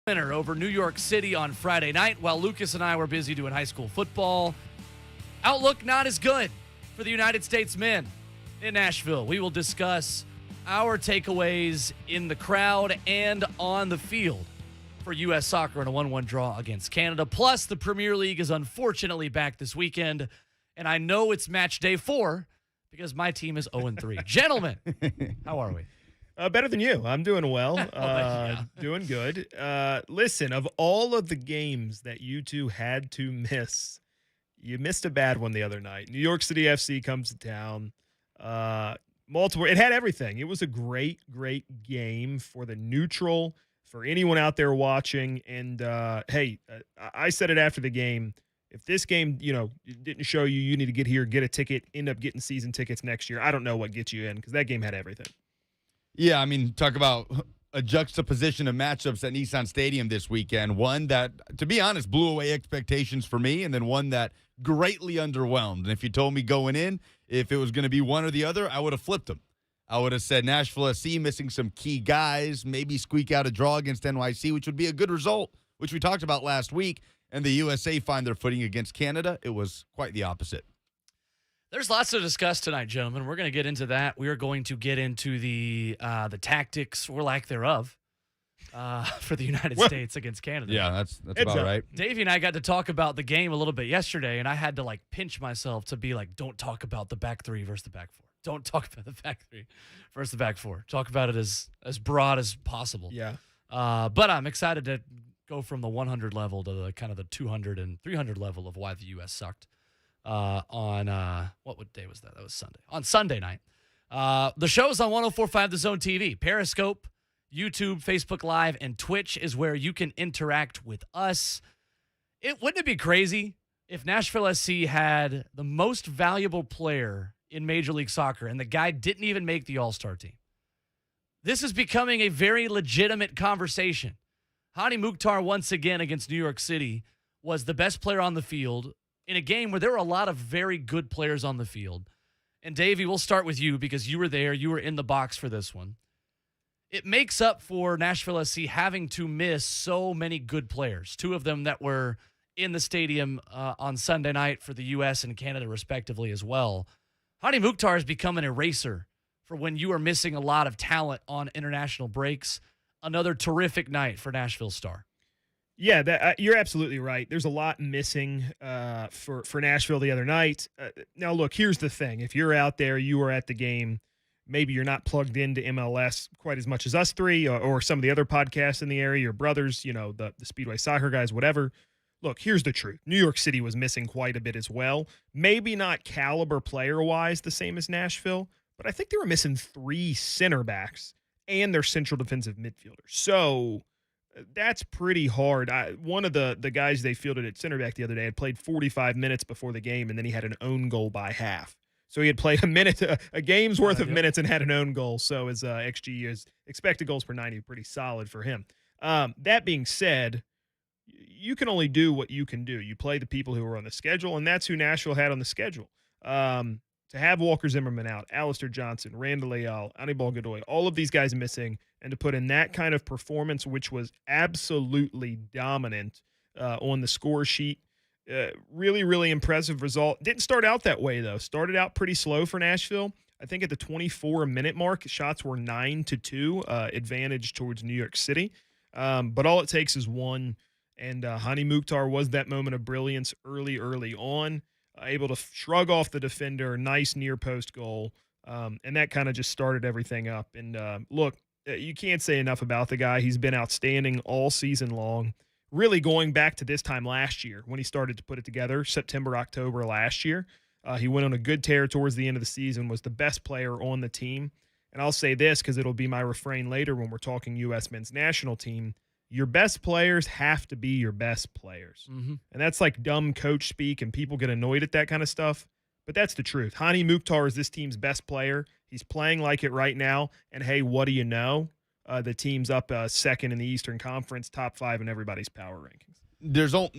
Winner over New York City on Friday night while Lucas and I were busy doing high school football. Outlook not as good for the United States men in Nashville. We will discuss our takeaways in the crowd and on the field for U.S. soccer in a 1-1 draw against Canada. Plus, the Premier League is unfortunately back this weekend, and I know it's match day 4 because my team is 0-3. Gentlemen, how are we? Better than you. I'm doing well. Yeah. Doing good. Listen, of all of the games that you two had to miss, you missed a bad one the other night. New York City FC comes to town. Multiple. It had everything. It was a great, great game for the neutral, for anyone out there watching. And, hey, I said it after the game. If this game, didn't show you, you need to get here, get a ticket, end up getting season tickets next year. I don't know what gets you in because that game had everything. Yeah, I mean, talk about a juxtaposition of matchups at Nissan Stadium this weekend. One that, to be honest, blew away expectations for me, and then one that greatly underwhelmed. And if you told me going in, if it was going to be one or the other, I would have flipped them. I would have said Nashville SC missing some key guys, maybe squeak out a draw against NYC, which would be a good result, which we talked about last week. And the USA find their footing against Canada. It was quite the opposite. There's lots to discuss tonight, gentlemen. We're going to get into that. We are going to get into the tactics or lack thereof for the United States against Canada. Yeah, that's about right. Davey and I got to talk about the game a little bit yesterday, and I had to pinch myself to be like, don't talk about the back three versus the back four. Don't talk about the back three versus the back four. Talk about it as broad as possible. Yeah. But I'm excited to go from the 100 level to the kind of the 200 and 300 level of why the U.S. sucked. On what day was that? That was Sunday. On Sunday night. The show's on 104.5 The Zone TV. Periscope, YouTube, Facebook Live, and Twitch is where you can interact with us. Wouldn't it be crazy if Nashville SC had the most valuable player in Major League Soccer and the guy didn't even make the All-Star team? This is becoming a very legitimate conversation. Hany Mukhtar, once again against New York City, was the best player on the field in a game where there were a lot of very good players on the field. And Davey, we'll start with you because you were there. You were in the box for this one. It makes up for Nashville SC having to miss so many good players, 2 of them that were in the stadium on Sunday night for the U.S. and Canada respectively as well. Hany Mukhtar has become an eraser for when you are missing a lot of talent on international breaks. Another terrific night for Nashville Star. Yeah, you're absolutely right. There's a lot missing for Nashville the other night. Now, look, here's the thing. If you're out there, you were at the game, maybe you're not plugged into MLS quite as much as us three or some of the other podcasts in the area, your brothers, the Speedway Soccer guys, whatever. Look, here's the truth. New York City was missing quite a bit as well. Maybe not caliber player-wise the same as Nashville, but I think they were missing 3 center backs and their central defensive midfielders. So that's pretty hard. One of the guys they fielded at center back the other day had played 45 minutes before the game, and then he had an own goal by half. So he had played a game's worth of minutes and had an own goal. So his XG, his expected goals per 90, pretty solid for him. That being said, you can only do what you can do. You play the people who are on the schedule, and that's who Nashville had on the schedule. To have Walker Zimmerman out, Alistair Johnson, Randall Leal, Anibal Godoy, all of these guys missing, and to put in that kind of performance, which was absolutely dominant on the score sheet, really, really impressive result. Didn't start out that way, though. Started out pretty slow for Nashville. I think at the 24-minute mark, shots were 9-2, advantage towards New York City. But all it takes is one, and Hany Mukhtar was that moment of brilliance early on. Able to shrug off the defender, nice near-post goal, and that kind of just started everything up. And look, you can't say enough about the guy. He's been outstanding all season long, really going back to this time last year when he started to put it together, September, October last year. He went on a good tear towards the end of the season, was the best player on the team. And I'll say this because it'll be my refrain later when we're talking U.S. men's national team. Your best players have to be your best players. Mm-hmm. And that's like dumb coach speak, and people get annoyed at that kind of stuff. But that's the truth. Hany Mukhtar is this team's best player. He's playing like it right now. And, hey, what do you know? The team's up second in the Eastern Conference, top 5 in everybody's power rankings. There's no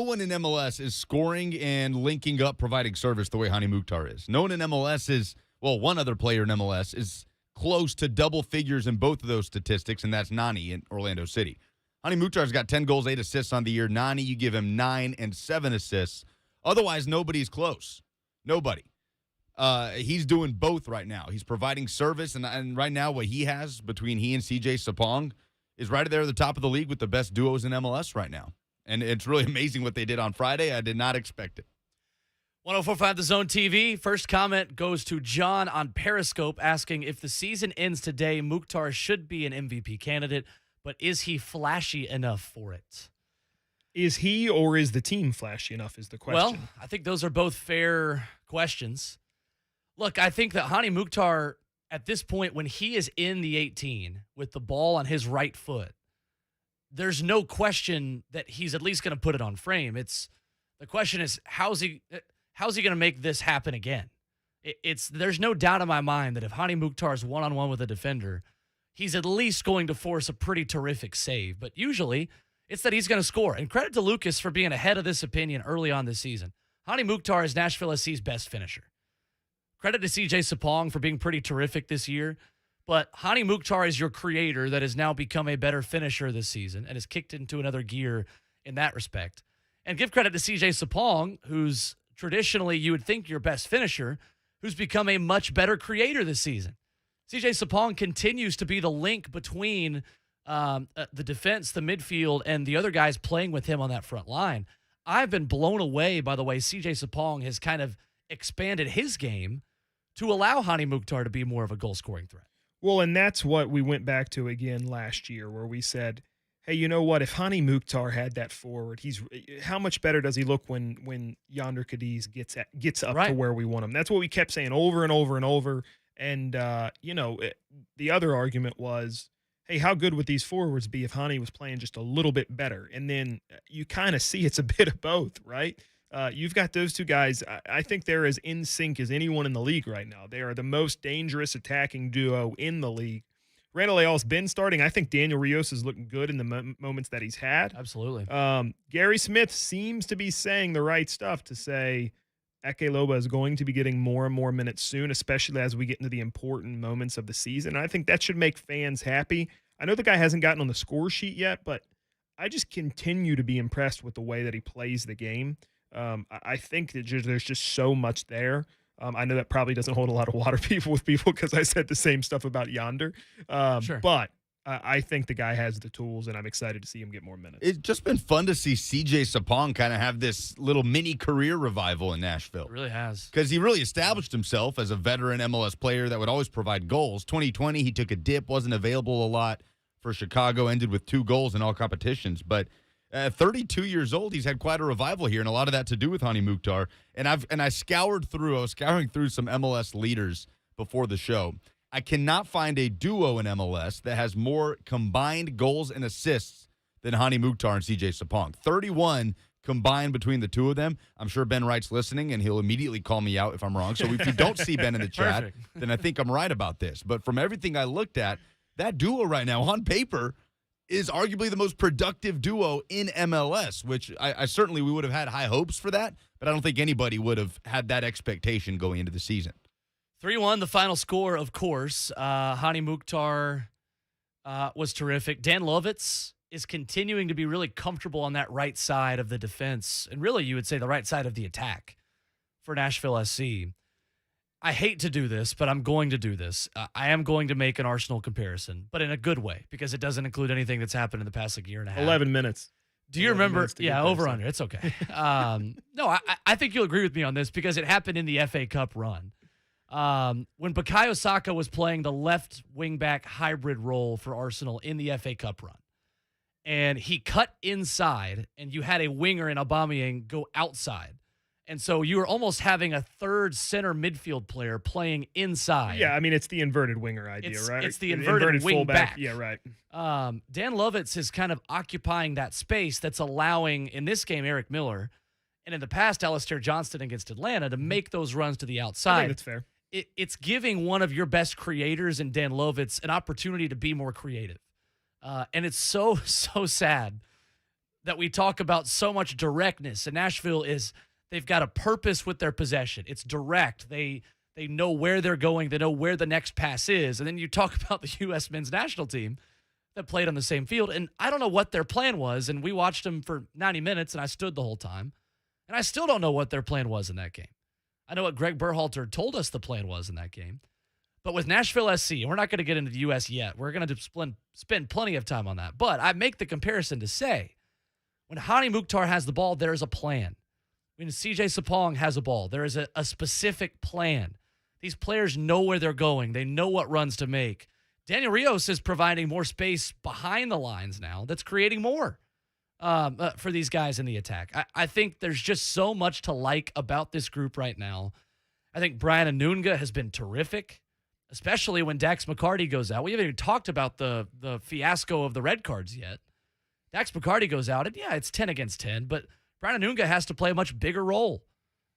one in MLS is scoring and linking up, providing service the way Hany Mukhtar is. No one in MLS is, well, one other player in MLS is close to double figures in both of those statistics, and that's Nani in Orlando City. Hany Mukhtar's got 10 goals, 8 assists on the year. Nany, you give him 9 and 7 assists. Otherwise, nobody's close. Nobody. He's doing both right now. He's providing service, and right now what he has between he and CJ Sapong is right there at the top of the league with the best duos in MLS right now. And it's really amazing what they did on Friday. I did not expect it. 104.5 The Zone TV. First comment goes to John on Periscope asking, if the season ends today, Mukhtar should be an MVP candidate, but is he flashy enough for it? Is he or is the team flashy enough is the question. Well, I think those are both fair questions. Look, I think that Hany Mukhtar, at this point, when he is in the 18 with the ball on his right foot, there's no question that he's at least going to put it on frame. The question is, how's he going to make this happen again? There's no doubt in my mind that if Hany Mukhtar is one-on-one with a defender, he's at least going to force a pretty terrific save. But usually, it's that he's going to score. And credit to Lucas for being ahead of this opinion early on this season. Hany Mukhtar is Nashville SC's best finisher. Credit to CJ Sapong for being pretty terrific this year. But Hany Mukhtar is your creator that has now become a better finisher this season and has kicked into another gear in that respect. And give credit to CJ Sapong, who's traditionally you would think your best finisher, who's become a much better creator this season. CJ Sapong continues to be the link between the defense, the midfield, and the other guys playing with him on that front line. I've been blown away by the way CJ Sapong has kind of expanded his game to allow Hany Mukhtar to be more of a goal-scoring threat. Well, and that's what we went back to again last year where we said, hey, you know what? If Hany Mukhtar had that forward, how much better does he look when Yonder Cadiz gets up Right. to where we want him? That's what we kept saying over and over and over. And, the other argument was, hey, how good would these forwards be if Hany was playing just a little bit better? And then you kind of see it's a bit of both, right? You've got those two guys. I think they're as in sync as anyone in the league right now. They are the most dangerous attacking duo in the league. Randall Leal's been starting. I think Daniel Rios is looking good in the moments that he's had. Absolutely. Gary Smith seems to be saying the right stuff to say Eke Loba is going to be getting more and more minutes soon, especially as we get into the important moments of the season. And I think that should make fans happy. I know the guy hasn't gotten on the score sheet yet, but I just continue to be impressed with the way that he plays the game. I think that there's just so much there. I know that probably doesn't hold a lot of water with people because I said the same stuff about Yonder. Sure. But I think the guy has the tools, and I'm excited to see him get more minutes. It's just been fun to see CJ Sapong kind of have this little mini career revival in Nashville. It really has. Because he really established himself as a veteran MLS player that would always provide goals. 2020, he took a dip, wasn't available a lot for Chicago, ended with 2 goals in all competitions. But at 32 years old, he's had quite a revival here, and a lot of that to do with Hany Mukhtar. And I was scouring through some MLS leaders before the show. I cannot find a duo in MLS that has more combined goals and assists than Hany Mukhtar and CJ Sapong. 31 combined between the two of them. I'm sure Ben Wright's listening, and he'll immediately call me out if I'm wrong. So if you don't see Ben in the chat, Perfect. then I think I'm right about this. But from everything I looked at, that duo right now on paper is arguably the most productive duo in MLS, which I certainly we would have had high hopes for that, but I don't think anybody would have had that expectation going into the season. 3-1, the final score, of course. Hany Mukhtar was terrific. Dan Lovitz is continuing to be really comfortable on that right side of the defense, and really you would say the right side of the attack for Nashville SC. I hate to do this, but I'm going to do this. I am going to make an Arsenal comparison, but in a good way, because it doesn't include anything that's happened in the past year and a half. 11 minutes. Do you remember? Yeah, over there, under. It's okay. No, I think you'll agree with me on this because it happened in the FA Cup run. When Bukayo Saka was playing the left wing-back hybrid role for Arsenal in the FA Cup run, and he cut inside, and you had a winger in Aubameyang go outside. And so you were almost having a third center midfield player playing inside. Yeah, I mean, it's the inverted winger idea, right? It's the inverted wing fullback. back. Yeah, right. Dan Lovitz is kind of occupying that space that's allowing, in this game, Eric Miller, and in the past, Alistair Johnston against Atlanta, to make those runs to the I outside. think that's fair. It's giving one of your best creators in Dan Lovitz an opportunity to be more creative. And it's so sad that we talk about so much directness. And Nashville they've got a purpose with their possession. It's direct. They know where they're going. They know where the next pass is. And then you talk about the U.S. men's national team. that played on the same field. And I don't know what their plan was. And we watched them for 90 minutes, and I stood the whole time. And I still don't know what their plan was in that game. I know what Greg Berhalter told us the plan was in that game. But with Nashville SC, and we're not going to get into the U.S. yet. We're going to spend plenty of time on that. But I make the comparison to say, when Hany Mukhtar has the ball, there is a plan. When CJ Sapong has a ball, there is a specific plan. These players know where they're going. They know what runs to make. Daniel Rios is providing more space behind the lines now that's creating more for these guys in the attack. I think there's just so much to like about this group right now. I think Brian Anunga has been terrific, especially when Dax McCarty goes out. We haven't even talked about the fiasco of the red cards yet. Dax McCarty goes out, and yeah, it's 10 against 10, but Brian Anunga has to play a much bigger role.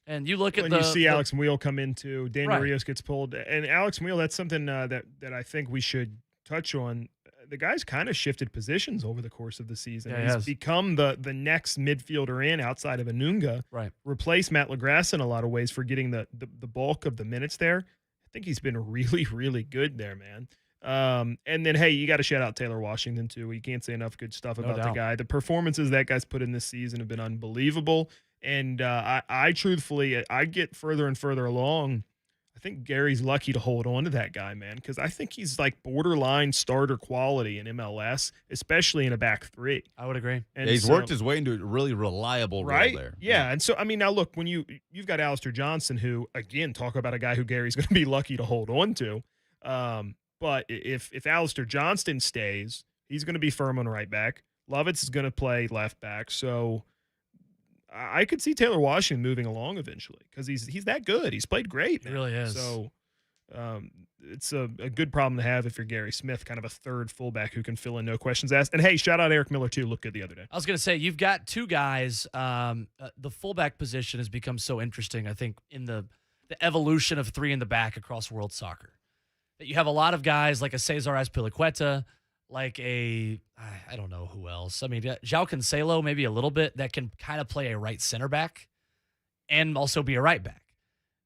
And you look at you see Alex Muehl come into, Daniel Right. Rios gets pulled. And Alex Muehl, that's something that I think we should touch on. The guy's kind of shifted positions over the course of the season. Yeah, he He's has. become the next midfielder in outside of Anunga. Right. Replaced Matt LaGrasse in a lot of ways for getting the bulk of the minutes there. I think he's been really, really good there, man. And then, hey, you got to shout out Taylor Washington, too. You can't say enough good stuff No about the doubt. guy. The performances that guy's put in this season have been unbelievable. And I truthfully, I get further and further along. I think Gary's lucky to hold on to that guy, man, because I think he's like borderline starter quality in MLS, especially in a back three. I would agree. And He's so- worked his way into a really reliable right role there. Yeah. And so I mean, now look, when you've got Alistair Johnston, who again, talk about a guy who Gary's going to be lucky to hold on to. But if Alistair Johnston stays, he's going to be firm on right back. Lovitz is going to play left back. So I could see Taylor Washington moving along eventually because he's that good. He's played great, He man. really is. So it's a good problem to have if you're Gary Smith, kind of a third fullback who can fill in, no questions asked. And hey, shout out Eric Miller too. Looked good the other day. I was going to say, you've got two guys. The fullback position has become so interesting, I think, in the evolution of three in the back across world soccer. That you have a lot of guys like a Cesar Azpilicueta, like I don't know who else. I mean, João Cancelo maybe a little bit, that can kind of play a right center back and also be a right back.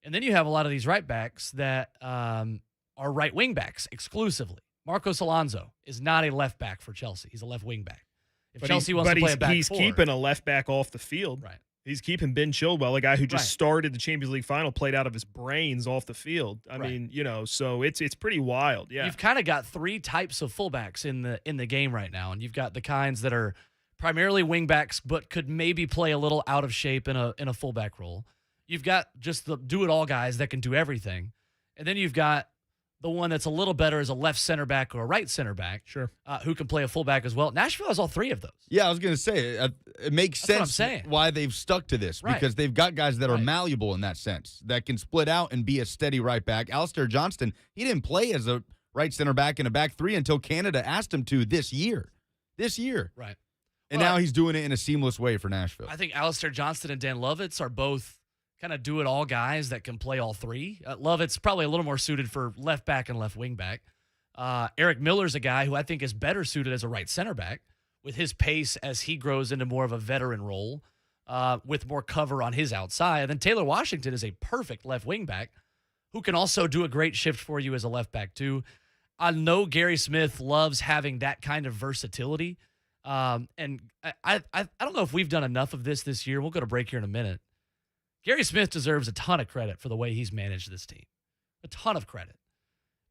And then you have a lot of these right backs that are right wing backs exclusively. Marcos Alonso is not a left back for Chelsea. He's a left wing back. If Chelsea wants to play a back he's four, keeping a left back off the field. right. He's keeping Ben Chilwell, a guy who just Right. started the Champions League final, played out of his brains off the field. I Right. mean, so it's pretty wild. Yeah. You've kind of got three types of fullbacks in the game right now, and you've got the kinds that are primarily wingbacks, but could maybe play a little out of shape in a fullback role. You've got just the do-it-all guys that can do everything, and then you've got the one that's a little better as a left center back or a right center back, Sure. who can play a fullback as well. Nashville has all three of those. Yeah, I was going to say, it makes That's what I'm sense saying. why they've stuck to this, Right. because they've got guys that are Right. malleable in that sense, that can split out and be a steady right back. Alistair Johnston, he didn't play as a right center back in a back three until Canada asked him to this year. Right. And Well, now he's doing it in a seamless way for Nashville. I think Alistair Johnston and Dan Lovitz are both kind of do-it-all guys that can play all three. Lovett's probably a little more suited for left back and left wing back. Eric Miller's a guy who I think is better suited as a right center back with his pace as he grows into more of a veteran role with more cover on his outside. And then Taylor Washington is a perfect left wing back who can also do a great shift for you as a left back too. I know Gary Smith loves having that kind of versatility. And I don't know if we've done enough of this year. We'll go to break here in a minute. Gary Smith deserves a ton of credit for the way he's managed this team. A ton of credit.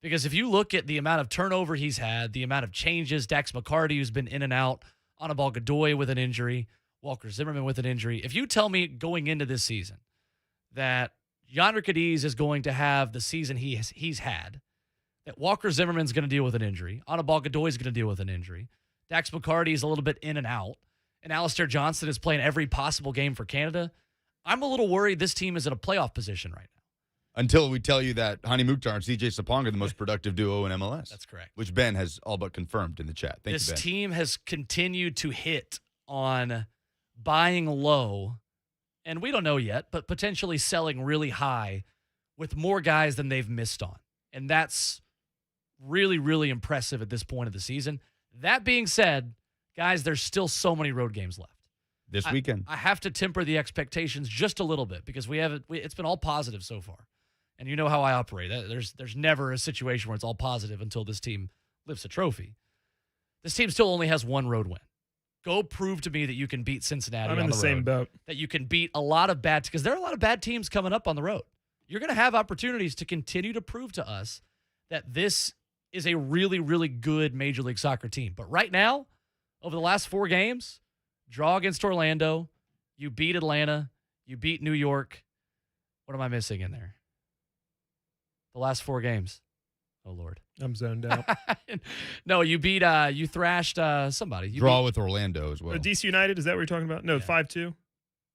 Because if you look at the amount of turnover he's had, the amount of changes, Dax McCarty, who's been in and out, Anibal Godoy with an injury, Walker Zimmerman with an injury. If you tell me going into this season that Yandere Cadiz is going to have the season he's had, that Walker Zimmerman's going to deal with an injury, Anibal Godoy is going to deal with an injury, Dax McCarty is a little bit in and out, and Alistair Johnston is playing every possible game for Canada, I'm a little worried this team is in a playoff position right now. Until we tell you that Hany Mukhtar and CJ Sapong are the most productive duo in MLS. That's correct. Which Ben has all but confirmed in the chat. Thank This you, Ben. team has continued to hit on buying low, and we don't know yet, but potentially selling really high with more guys than they've missed on. And that's really, really impressive at this point of the season. That being said, guys, there's still so many road games left. This weekend. I have to temper the expectations just a little bit because it's been all positive so far. And you know how I operate. There's never a situation where it's all positive until this team lifts a trophy. This team still only has one road win. Go prove to me that you can beat Cincinnati I'm on in the road, same boat. that you can beat a lot of bad, because there are a lot of bad teams coming up on the road. You're going to have opportunities to continue to prove to us that this is a really, really good Major League Soccer team. But right now, over the last 4 games, draw against Orlando, you beat Atlanta, you beat New York. What am I missing in there? The last 4 games. Oh, Lord. I'm zoned out. No, you beat, you thrashed somebody. You Draw with Orlando as well. DC United, is that what you're talking about? No, Yeah. 5-2?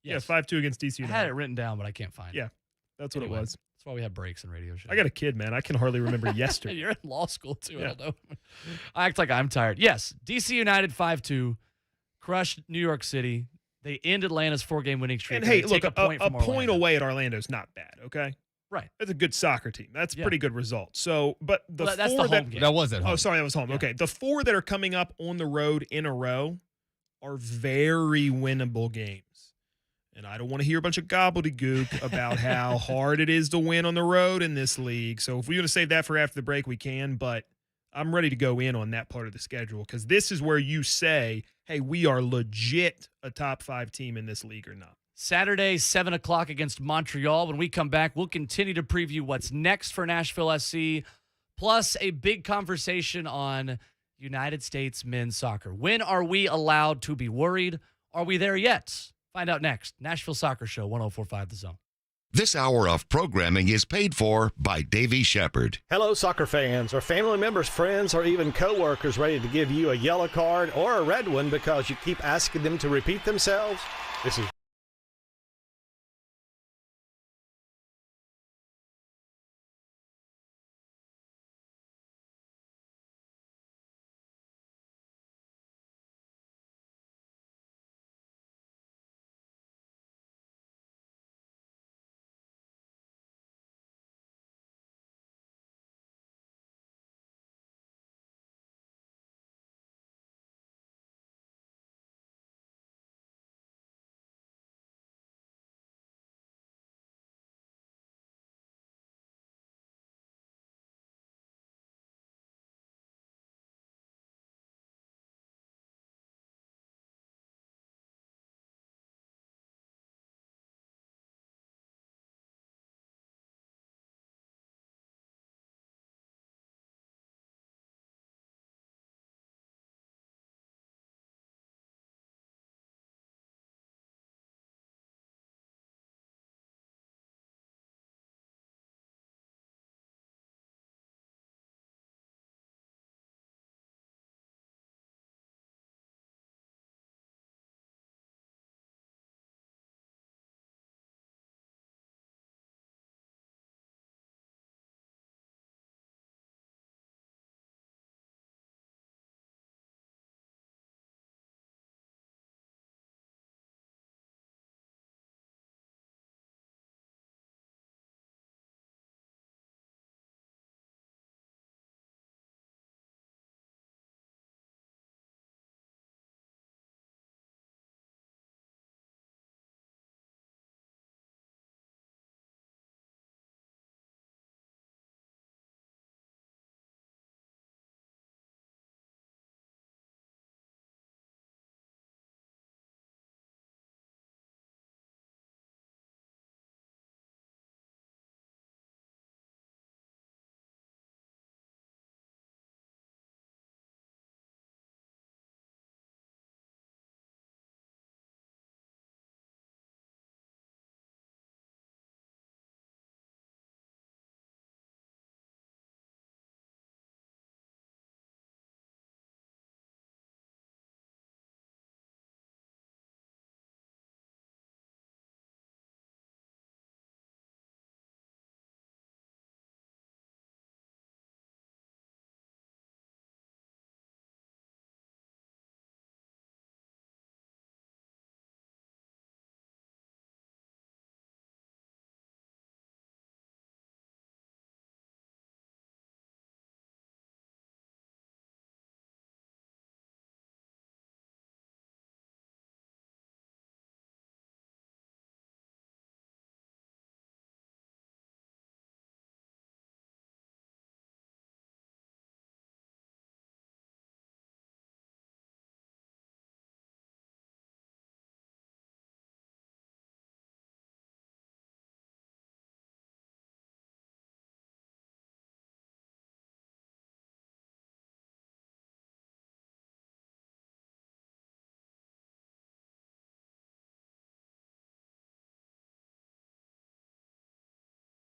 Yes. Yeah, 5-2 against DC I United. had it written down, but I can't find it. Yeah, that's what Anyway, it was. That's why we have breaks in radio shows. I got a kid, man. I can hardly remember yesterday. You're in law school, too. Yeah. I don't know. I act like I'm tired. Yes, DC United 5-2, crushed New York City. They end Atlanta's 4-game winning streak. And hey, they look, take a point Orlando. away at Orlando is not bad, okay? Right. That's a good soccer team. That's a Yeah. pretty good result. So, but the Well, that's four the home that game. That was at home. Oh, sorry, that was home. Yeah. Okay. The 4 that are coming up on the road in a row are very winnable games. And I don't want to hear a bunch of gobbledygook about how hard it is to win on the road in this league. So if we want to save that for after the break, we can. But I'm ready to go in on that part of the schedule because this is where you say, hey, we are legit a top 5 team in this league or not. Saturday, 7 o'clock against Montreal. When we come back, we'll continue to preview what's next for Nashville SC, plus a big conversation on United States men's soccer. When are we allowed to be worried? Are we there yet? Find out next. Nashville Soccer Show, 104.5 The Zone. This hour of programming is paid for by Davy Shepard. Hello, soccer fans. Are family members, friends, or even coworkers ready to give you a yellow card or a red one because you keep asking them to repeat themselves? This is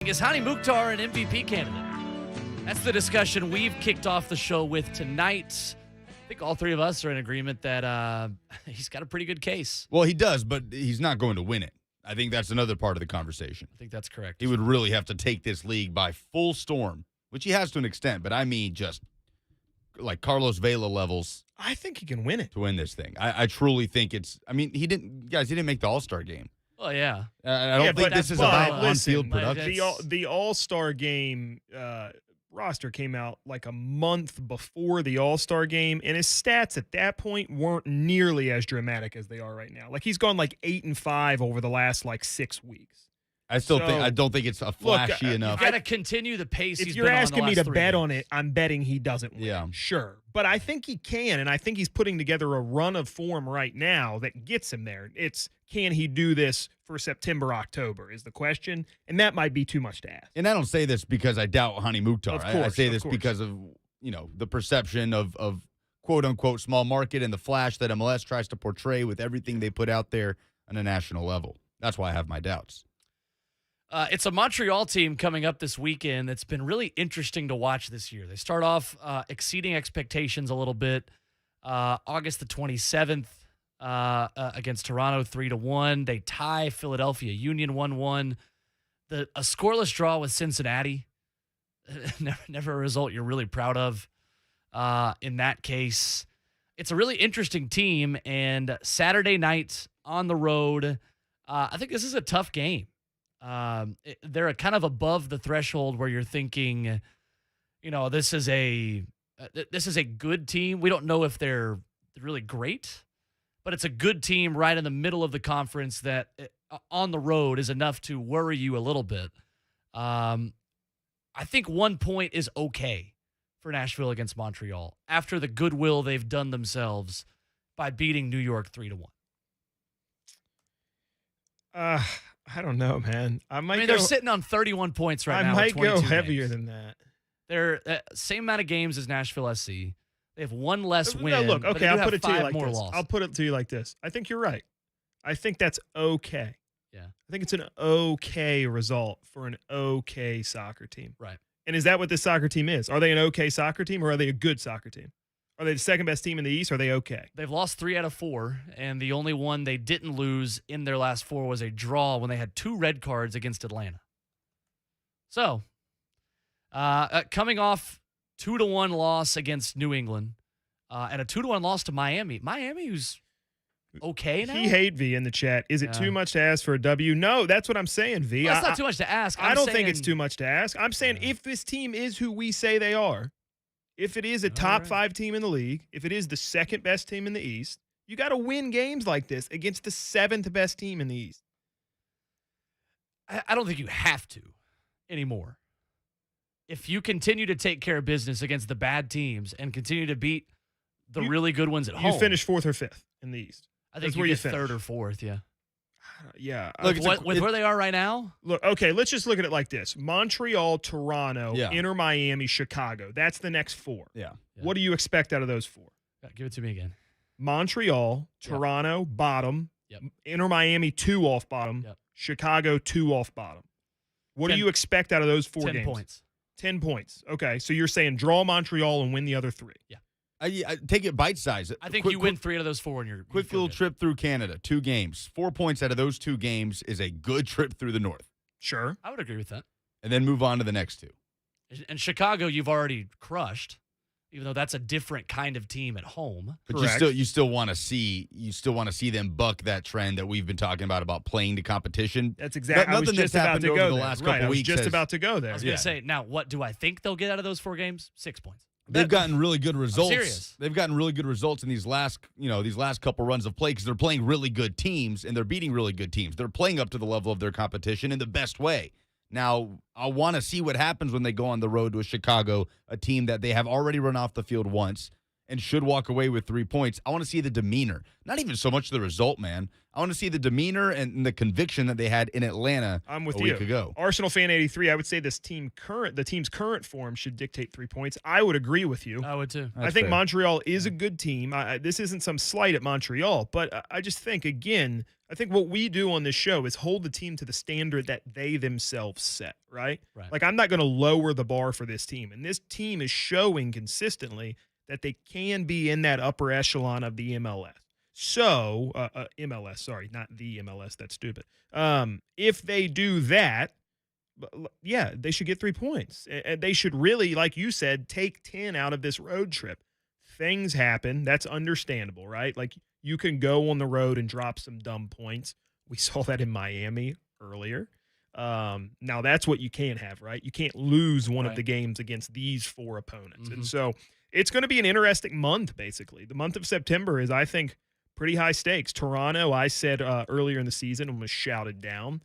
Is Hany Mukhtar an MVP candidate? That's the discussion we've kicked off the show with tonight. I think all three of us are in agreement that he's got a pretty good case. Well, he does, but he's not going to win it. I think that's another part of the conversation. I think that's correct. He would really have to take this league by full storm, which he has to an extent, but I mean just like Carlos Vela levels. I think he can win it. To win this thing. I truly think it's – I mean, he didn't make the All-Star game. Oh, yeah. I don't think this is about on-field production. The All-Star game roster came out like a month before the All-Star game, and his stats at that point weren't nearly as dramatic as they are right now. Like, he's gone like 8-5 over the last like 6 weeks. I don't think it's a flashy enough. You got to continue the pace if he's you're been on asking the me last to 3 bet games. on it, I'm betting he doesn't win. Yeah. Sure. But I think he can, and I think he's putting together a run of form right now that gets him there. It's can he do this for September, October is the question, and that might be too much to ask. And I don't say this because I doubt Hany Mukhtar. Of course, I say of this course. because of, the perception of quote-unquote small market and the flash that MLS tries to portray with everything they put out there on a national level. That's why I have my doubts. It's a Montreal team coming up this weekend that's been really interesting to watch this year. They start off exceeding expectations a little bit. August the 27th against Toronto 3-1. They tie Philadelphia Union 1-1. A scoreless draw with Cincinnati. never a result you're really proud of in that case. It's a really interesting team, and Saturday night on the road, I think this is a tough game. They're kind of above the threshold where you're thinking, this is a good team. We don't know if they're really great, but it's a good team right in the middle of the conference that on the road is enough to worry you a little bit. I think 1 point is okay for Nashville against Montreal after the goodwill they've done themselves by beating New York 3-1. I don't know, man. They're sitting on 31 points right now. I might go 22 heavier games. than that. They're same amount of games as Nashville SC. They have one less win. No, look, but okay, they do I'll have put it to you 5 like more this. losses. I'll put it to you like this. I think you're right. I think that's okay. Yeah. I think it's an okay result for an okay soccer team. Right. And is that what this soccer team is? Are they an okay soccer team or are they a good soccer team? Are they the second best team in the East? Or are they okay? They've lost 3 out of 4, and the only one they didn't lose in their last 4 was a draw when they had 2 red cards against Atlanta. So, coming off 2-1 loss against New England and a 2-1 loss to Miami. Miami, who's okay now. He hate V in the chat. Is it too much to ask for a W? No, that's what I'm saying, V. Well, that's not too much to ask. I don't think it's too much to ask. I'm saying if this team is who we say they are, if it is a top 5 team in the league, if it is the second best team in the East, you got to win games like this against the 7th best team in the East. I don't think you have to anymore. If you continue to take care of business against the bad teams and continue to beat the really good ones at home. You finish 4th or 5th in the East. I think you get 3rd or 4th, yeah. Yeah. Look, with where they are right now? Look, okay, let's just look at it like this. Montreal, Toronto, Inter Miami, Chicago. That's the next 4. Yeah. What do you expect out of those 4? Give it to me again. Montreal, Toronto, bottom. Inter Miami, 2 off bottom. Chicago, 2 off bottom. What do you expect out of those 4 games? 10 points. 10 points. Okay, so you're saying draw Montreal and win the other 3. Yeah. I take it bite size. I think you win 3 out of those 4 and you're quick little trip through Canada, 2 games. 4 points out of those 2 games is a good trip through the North. Sure. I would agree with that. And then move on to the next 2. And Chicago, you've already crushed, even though that's a different kind of team at home. But you still want to see them buck that trend that we've been talking about playing to competition. That's exactly. I was just about to go the there. last Right, couple I was weeks. just about to go there. I was going to say, now, what do I think they'll get out of those 4 games? 6 points. They've gotten really good results. I'm serious. They've gotten really good results in these last couple runs of play because they're playing really good teams and they're beating really good teams. They're playing up to the level of their competition in the best way. Now, I want to see what happens when they go on the road to a Chicago, a team that they have already run off the field once, and should walk away with 3 points. I want to see the demeanor, not even so much the result, man. I want to see the demeanor and the conviction that they had in Atlanta a week ago. Arsenal fan 83, I would say the team's current form should dictate 3 points. I would agree with you. I would too. I think Montreal is a good team. This isn't some slight at Montreal, but I just think, again, I think what we do on this show is hold the team to the standard that they themselves set, right? Like, I'm not going to lower the bar for this team. And this team is showing consistently that they can be in that upper echelon of the MLS. So, MLS, sorry, not the MLS. That's stupid. If they do that, yeah, they should get 3 points. And they should really, like you said, take 10 out of this road trip. Things happen. That's understandable, right? Like, you can go on the road and drop some dumb points. We saw that in Miami earlier. Now, that's what you can't have, right? You can't lose one of the games against these 4 opponents. And so it's going to be an interesting month, basically. The month of September is, I think, pretty high stakes. Toronto, I said earlier in the season and was shouted down,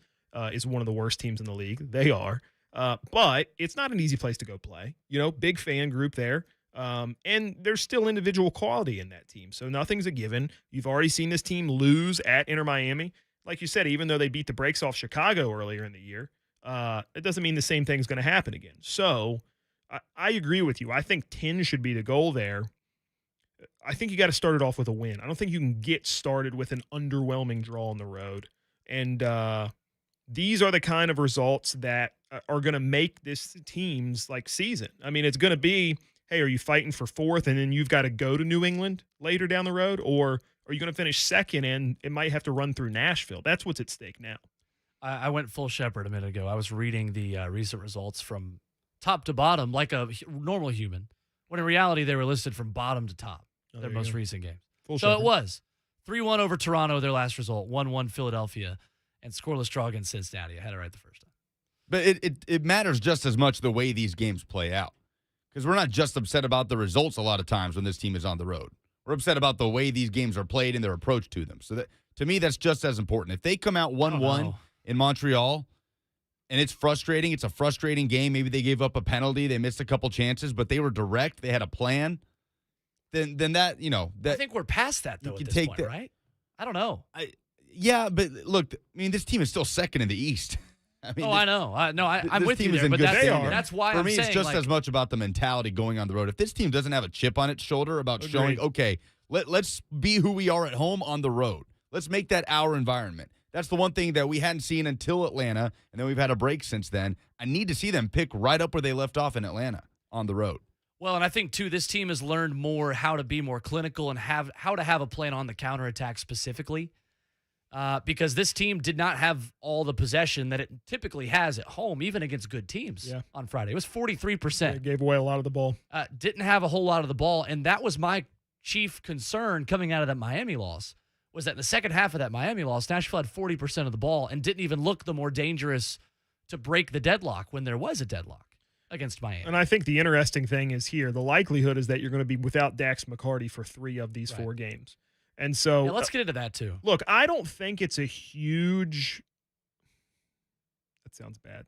is one of the worst teams in the league. They are. But it's not an easy place to go play. Big fan group there. And there's still individual quality in that team. So nothing's a given. You've already seen this team lose at Inter Miami. Like you said, even though they beat the brakes off Chicago earlier in the year, it doesn't mean the same thing's going to happen again. So I agree with you. I think 10 should be the goal there. I think you got to start it off with a win. I don't think you can get started with an underwhelming draw on the road. And these are the kind of results that are going to make this team's season. I mean, it's going to be, hey, are you fighting for 4th and then you've got to go to New England later down the road? Or are you going to finish 2nd and it might have to run through Nashville? That's what's at stake now. I went full shepherd a minute ago. I was reading the recent results from top to bottom like a normal human, when in reality they were listed from bottom to top, their most recent games. So it was 3-1 over Toronto, their last result, 1-1 Philadelphia, and scoreless draw against Cincinnati. I had it right the first time. But it matters just as much the way these games play out. Because we're not just upset about the results a lot of times when this team is on the road. We're upset about the way these games are played and their approach to them. So that, to me, that's just as important. If they come out 1-1 in Montreal and it's frustrating, it's a frustrating game, maybe they gave up a penalty, they missed a couple chances, but they were direct, they had a plan, then that, that I think we're past that, though, at this point, right? I don't know. Yeah, but look, this team is still 2nd in the East. I know. I'm with you there, but that's why For I'm me, saying, it's just as much about the mentality going on the road. If this team doesn't have a chip on its shoulder about showing, okay, let's be who we are at home on the road. Let's make that our environment. That's the one thing that we hadn't seen until Atlanta, and then we've had a break since then. I need to see them pick right up where they left off in Atlanta on the road. Well, and I think, too, this team has learned more how to be more clinical and how to have a plan on the counterattack specifically. Because this team did not have all the possession that it typically has at home, even against good teams on Friday. It was 43%. They gave away a lot of the ball. Didn't have a whole lot of the ball, and that was my chief concern coming out of that Miami loss, was that in the second half of that Miami loss, Nashville had 40% of the ball and didn't even look the more dangerous to break the deadlock when there was a deadlock against Miami. And I think the interesting thing is here, the likelihood is that you're going to be without Dax McCarty for 3 of these 4 games. And so let's get into that too. Look, I don't think it's a huge – that sounds bad.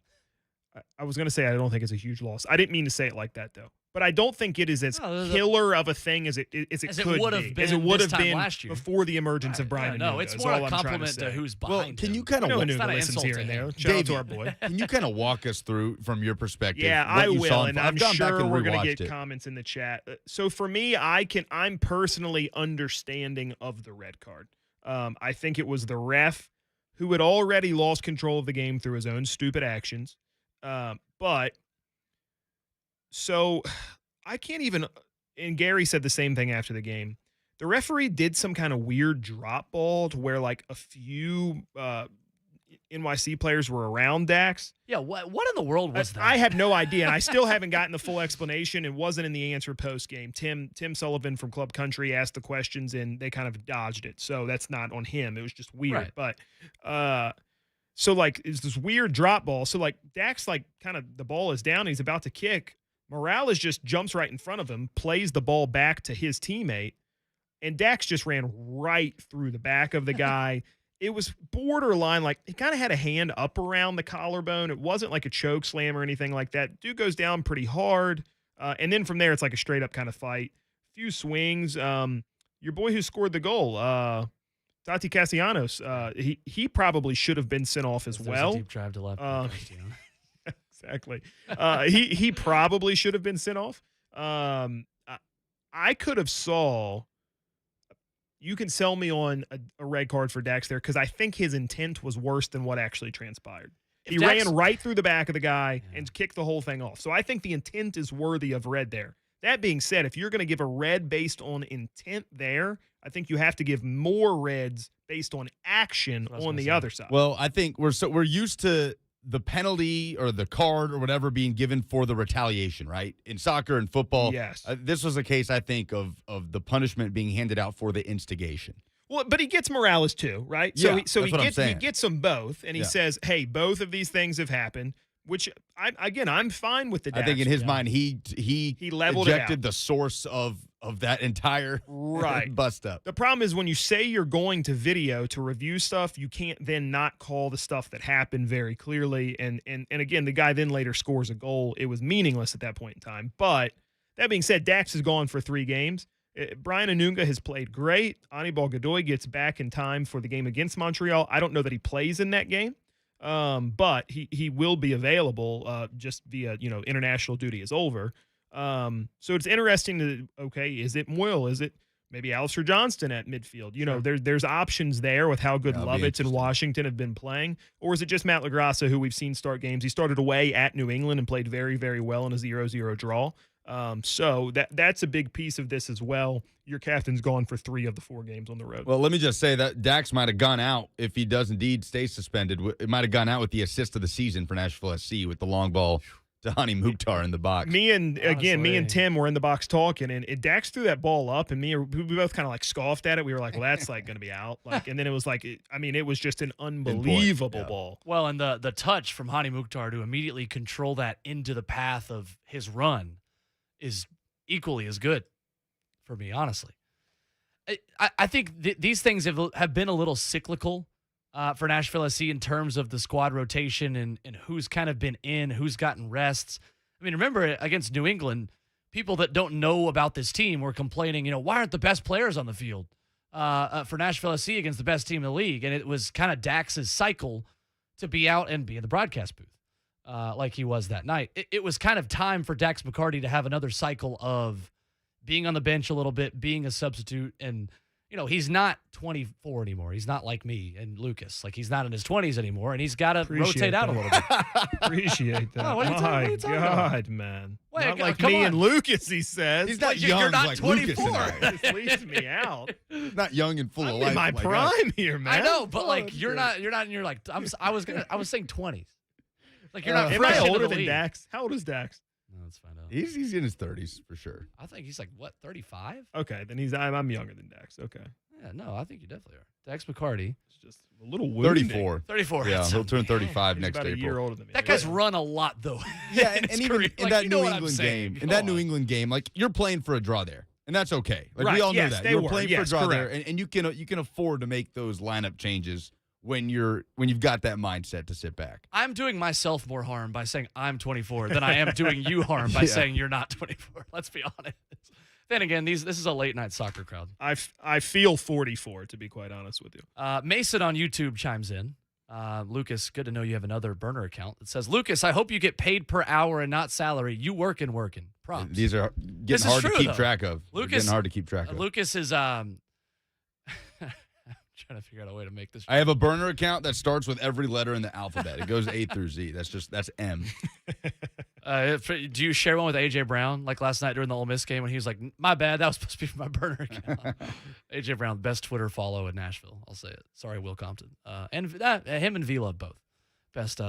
I was going to say I don't think it's a huge loss. I didn't mean to say it like that, though. But I don't think it is as killer of a thing as it could be. As it would have been last year. Before the emergence of Brian. No, it's more a compliment to who's behind him. Can you kind of listens here and there? Shout out to our boy. Can you kind of walk us through from your perspective? Yeah, I will, and I'm sure we're going to get comments in the chat. So for me, I'm personally understanding of the red card. I think it was the ref who had already lost control of the game through his own stupid actions. But so I can't even, and Gary said the same thing after the game. The referee did some kind of weird drop ball to where a few NYC players were around Dax. Yeah, what in the world was that? I have no idea, and I still haven't gotten the full explanation. It wasn't in the answer post game. Tim Sullivan from Club Country asked the questions, and they kind of dodged it. So that's not on him. It was just weird. Right. But so it's this weird drop ball. So Dax kind of the ball is down, and he's about to kick. Morales just jumps right in front of him, plays the ball back to his teammate, and Dax just ran right through the back of the guy. It was borderline, he kind of had a hand up around the collarbone. It wasn't like a choke slam or anything like that. Dude goes down pretty hard, and then from there it's like a straight up kind of fight. few swings. Your boy who scored the goal, Tati Castellanos, he probably should have been sent off as There's well. a deep drive to left. Exactly. He probably should have been sent off. I could have saw. You can sell me on a red card for Dax there because I think his intent was worse than what actually transpired. He ran right through the back of the guy and kicked the whole thing off. So I think the intent is worthy of red there. That being said, if you're going to give a red based on intent there, I think you have to give more reds based on action on the other side. Well, I think we're used to the penalty or the card or whatever being given for the retaliation, right? In soccer and football, yes. This was a case, I think, of the punishment being handed out for the instigation. Well, but he gets Morales too, right? Yeah, He gets them both, and he says, "Hey, both of these things have happened." Which I'm fine with the Dax. I think in his mind, he leveled ejected the source of that entire bust up. The problem is when you say you're going to video to review stuff, you can't then not call the stuff that happened very clearly. And again, the guy then later scores a goal. It was meaningless at that point in time. But that being said, Dax is gone for 3 games. Brian Anunga has played great. Anibal Godoy gets back in time for the game against Montreal. I don't know that he plays in that game. But he will be available just via, international duty is over. So it's interesting is it Moyle? Is it maybe Alistair Johnston at midfield? There's options there with how good Lovitz and Washington have been playing. Or is it just Matt LaGrassa, who we've seen start games? He started away at New England and played very, very well in a 0-0 draw. So that's a big piece of this as well. Your captain's gone for 3 of the 4 games on the road. Well, let me just say that Dax might have gone out if he does indeed stay suspended. It might have gone out with the assist of the season for Nashville SC with the long ball to Hany Mukhtar in the box. Me and Tim were in the box talking, and Dax threw that ball up, and we both kind of like scoffed at it. We were like, "Well, that's like going to be out." And then it was like, it was just an unbelievable ball. Well, and the touch from Hany Mukhtar to immediately control that into the path of his run is equally as good for me, honestly. I think these things have been a little cyclical for Nashville SC in terms of the squad rotation and who's kind of been in, who's gotten rests. I mean, remember against New England, people that don't know about this team were complaining, why aren't the best players on the field for Nashville SC against the best team in the league? And it was kind of Dax's cycle to be out and be in the broadcast booth. Like he was that night. It was kind of time for Dax McCarty to have another cycle of being on the bench a little bit, being a substitute. And, he's not 24 anymore. He's not like me and Lucas. Like, he's not in his 20s anymore, and he's got to rotate out a little bit. Appreciate that. Oh, what are you talking about? Man. Wait, not like me and Lucas, he says. He's not young you're not like 24. Lucas and I. This leaves me out. Not young and full I'm of life. in my like prime us. here, man. I know, but you're not in your I was saying 20s. Like, you're not Am fresh I into older the than league. Dax? How old is Dax? No, let's find out. He's in his 30s for sure. I think he's 35? Okay, then I'm younger than Dax. Okay. Yeah, no, I think you definitely are. Dax McCarty. It's just a little wounding. 34. 34. Yeah, he'll turn 35 He's next about a April. year older than me. That guy's run a lot, though. Yeah, in and his even career. in Like, that you know New what I'm England saying. game, like you're playing for a draw there, and that's okay. Like Right, we all know yes, that they you're were. playing for a Yes, draw there, correct. and you can afford to make those lineup changes when you've got that mindset to sit back. I'm doing myself more harm by saying I'm 24 than I am doing you harm by saying you're not 24. Let's be honest. Then again, this is a late night soccer crowd. I feel 44, to be quite honest with you. Mason on YouTube chimes in. Lucas, good to know you have another burner account. It says, Lucas, I hope you get paid per hour and not salary. You working. Props. These are This getting is hard true, to keep though. track of. They're Lucas- getting hard to keep track of. Lucas is trying to figure out a way to make this. I have a burner account that starts with every letter in the alphabet. It goes A through Z. That's M. Do you share one with AJ Brown like last night during the Ole Miss game when he was like, "My bad, that was supposed to be for my burner account." AJ Brown, best Twitter follow in Nashville. I'll say it. Sorry, Will Compton. And him and V-Love both best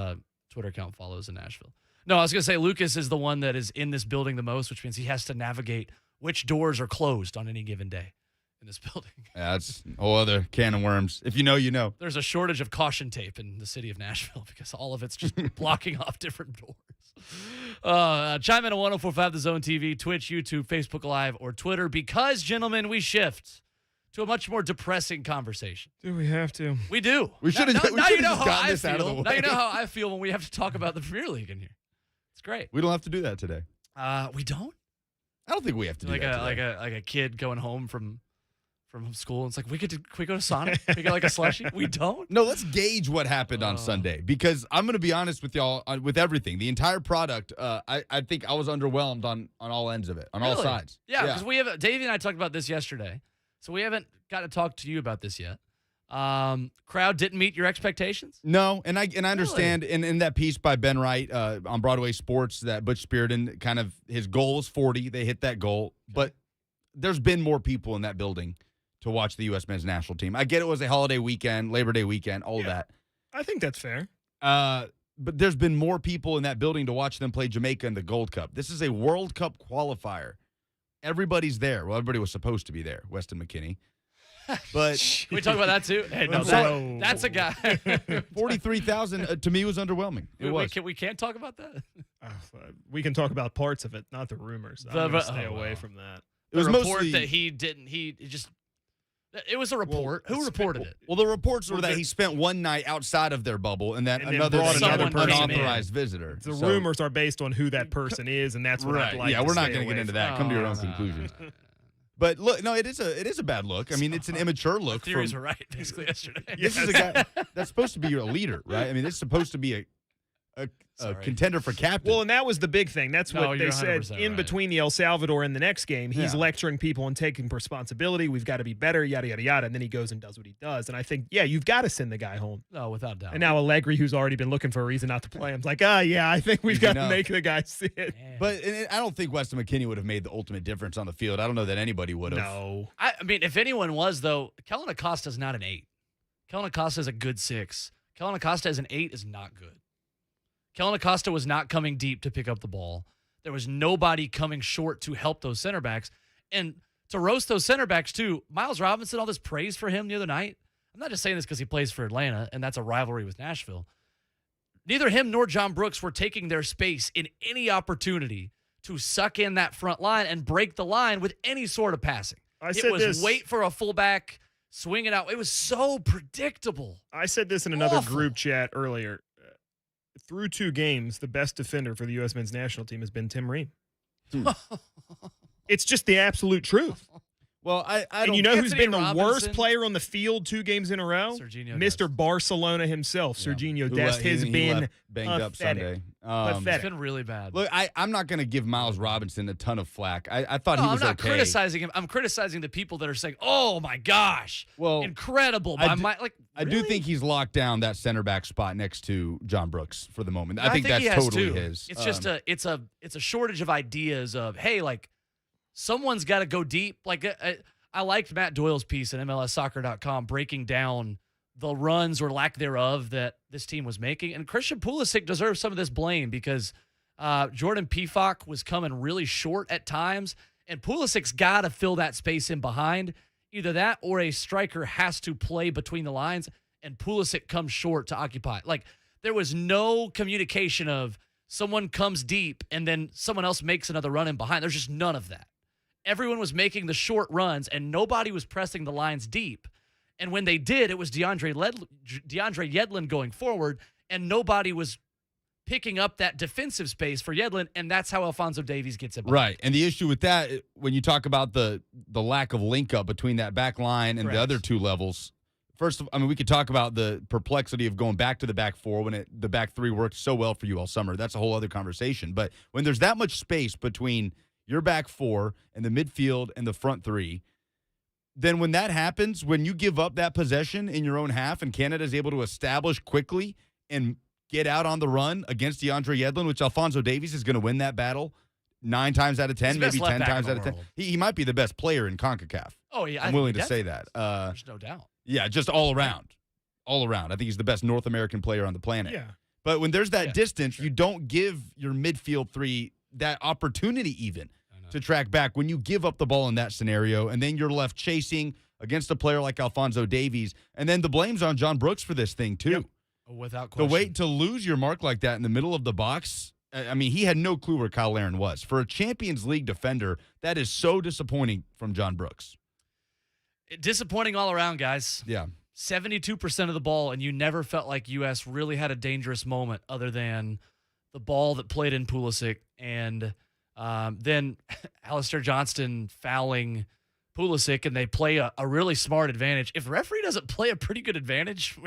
Twitter account follows in Nashville. No, I was gonna say Lucas is the one that is in this building the most, which means he has to navigate which doors are closed on any given day in this building. Yeah, that's a whole other can of worms. If you know, you know. There's a shortage of caution tape in the city of Nashville because all of it's just blocking off different doors. Chime in at 1045 The Zone TV, Twitch, YouTube, Facebook Live, or Twitter because, gentlemen, we shift to a much more depressing conversation. Do we have to? We do. We should have now you know just how gotten I this out of the feel. way. Now you know how I feel when we have to talk about the Premier League in here. It's great. We don't have to do that today. We don't? I don't think we have to do Like that a today. like a kid going home from school. It's like can we go to Sonic? We get like a slushie. We don't. No, let's gauge what happened on Sunday, because I'm going to be honest with y'all with everything. The entire product, I think I was underwhelmed on all ends of it, on all Really? sides. Yeah, because Davey and I talked about this yesterday, so we haven't got to talk to you about this yet. Crowd didn't meet your expectations? No, and I understand in that piece by Ben Wright on Broadway Sports that Butch Spearden kind of his goal was 40. They hit that goal, but there's been more people in that building to watch the U.S. men's national team. I get it was a holiday weekend, Labor Day weekend, all of that. I think that's fair. But there's been more people in that building to watch them play Jamaica in the Gold Cup. This is a World Cup qualifier. Everybody's there. Well, everybody was supposed to be there, Weston McKinney. But Can we talk about that too? Hey, no, Whoa. that's a guy. 43,000 to me was underwhelming. It was. We can't talk about that. We can talk about parts of it, not the rumors. I'm going to stay away from that. It was The report mostly that he didn't. It was a report. Who reported it? Well, the reports were that he spent one night outside of their bubble and then And then another brought night another an person unauthorized visitor. The So- rumors are based on who that person is, and that's what I'd like yeah, to we're not stay going to get away into from. that. Come to your own No. conclusions. But look, no, it is a bad look. I mean, it's an immature look. Theories from- were right basically yesterday. This is a guy that's supposed to be your leader, right? I mean, this is supposed to be a Sorry. contender for captain. Well, and that was the big thing. That's No, what you're they said 100% in right. between the El Salvador and the next game. He's Yeah. lecturing people and taking responsibility. We've got to be better, yada, yada, yada. And then he goes and does what he does. And I think, yeah, you've got to send the guy home. No, without doubt. And now Allegri, who's already been looking for a reason not to play him, is like, yeah, I think we've Easy got to enough. make the guy sit. Man. but I don't think Weston McKinney would have made the ultimate difference on the field. I don't know that anybody would have. No. I mean, if anyone was, though, Kellen Acosta's not an 8. Kellen Acosta is a good 6. Kellen Acosta as an 8 is not good. Kellen Acosta was not coming deep to pick up the ball. There was nobody coming short to help those center backs. And to roast those center backs, too, Miles Robinson, all this praise for him the other night. I'm not just saying this because he plays for Atlanta, and that's a rivalry with Nashville. Neither him nor John Brooks were taking their space in any opportunity to suck in that front line and break the line with any sort of passing. It was wait for a fullback, swing it out. It was so predictable. I said this in another Awful. group chat earlier. Through 2 games, the best defender for the U.S. men's national team has been Tim Ream. It's just the absolute truth. Well, I And don't. you know who's Anthony been the Robinson. worst player on the field 2 games in a row? Serginho Mr. Dest. Barcelona himself, Serginho Who Dest, he- has he been left banged up pathetic. Sunday. Pathetic. It's been really bad. Look, I'm not going to give Miles Robinson a ton of flack. I thought No, he was I'm not okay. criticizing him. I'm criticizing the people that are saying, "Oh my gosh, Well, incredible!" I By do- my, like, I do really? think he's locked down that center back spot next to John Brooks for the moment. I think he that's has totally too. his. It's just it's a shortage of ideas of, hey, like someone's got to go deep. Like I liked Matt Doyle's piece at MLSsoccer.com breaking down the runs or lack thereof that this team was making, and Christian Pulisic deserves some of this blame because Jordan Pefok was coming really short at times, and Pulisic's got to fill that space in behind. Either that or a striker has to play between the lines, and Pulisic comes short to occupy. Like, there was no communication of someone comes deep and then someone else makes another run in behind. There's just none of that. Everyone was making the short runs, and nobody was pressing the lines deep. And when they did, it was DeAndre Yedlin going forward, and nobody was picking up that defensive space for Yedlin, and that's how Alphonso Davies gets it. right. And the issue with that, when you talk about the lack of link up between that back line and Correct. the other 2 levels, first, I mean, we could talk about the perplexity of going back to the back 4 when the back 3 worked so well for you all summer. That's a whole other conversation. But when there's that much space between your back 4 and the midfield and the front 3, then when that happens, when you give up that possession in your own half and Canada is able to establish quickly and get out on the run against DeAndre Yedlin, which Alphonso Davies is going to win that battle 9 times out of 10, He's the best maybe left 10 back in times the out of 10. world. He might be the best player in CONCACAF. Oh, yeah. I'm willing to say that. There's no doubt. Yeah, just all around. All around. I think he's the best North American player on the planet. Yeah. But when there's that Yeah, distance, you don't give your midfield 3 that opportunity even to track back when you give up the ball in that scenario, and then you're left chasing against a player like Alphonso Davies, and then the blame's on John Brooks for this thing too. Yep. Without The question. way to lose your mark like that in the middle of the box, I mean, he had no clue where Kyle Larin was. For a Champions League defender, that is so disappointing from John Brooks. Disappointing all around, guys. Yeah. 72% of the ball, and you never felt like U.S. really had a dangerous moment other than the ball that played in Pulisic and Then Alistair Johnston fouling Pulisic, and they play a really smart advantage. If the referee doesn't play a pretty good advantage,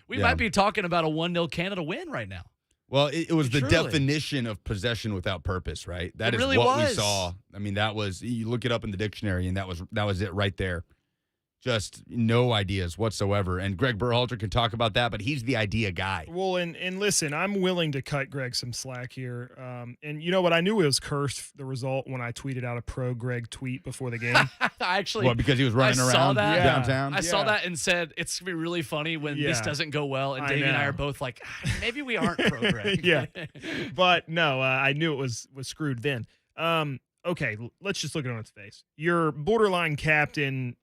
we might be talking about a 1-0 Canada win right now. Well, it was the Truly. definition of possession without purpose, right? That It is really what we was. saw. I mean, that was, you look it up in the dictionary, and that was it right there. Just no ideas whatsoever. And Greg Berhalter can talk about that, but he's the idea guy. Well, and listen, I'm willing to cut Greg some slack here. And you know what? I knew it was cursed, the result, when I tweeted out a pro Greg tweet before the game. I actually, What, because he was running I saw around that. downtown? I saw Yeah. that and said it's gonna be really funny when this Yeah. doesn't go well. And I Davey and I know. are both like, maybe we aren't pro Greg. Yeah. But no, I knew it was screwed then. Okay, let's just look at it on its face. Your borderline captain,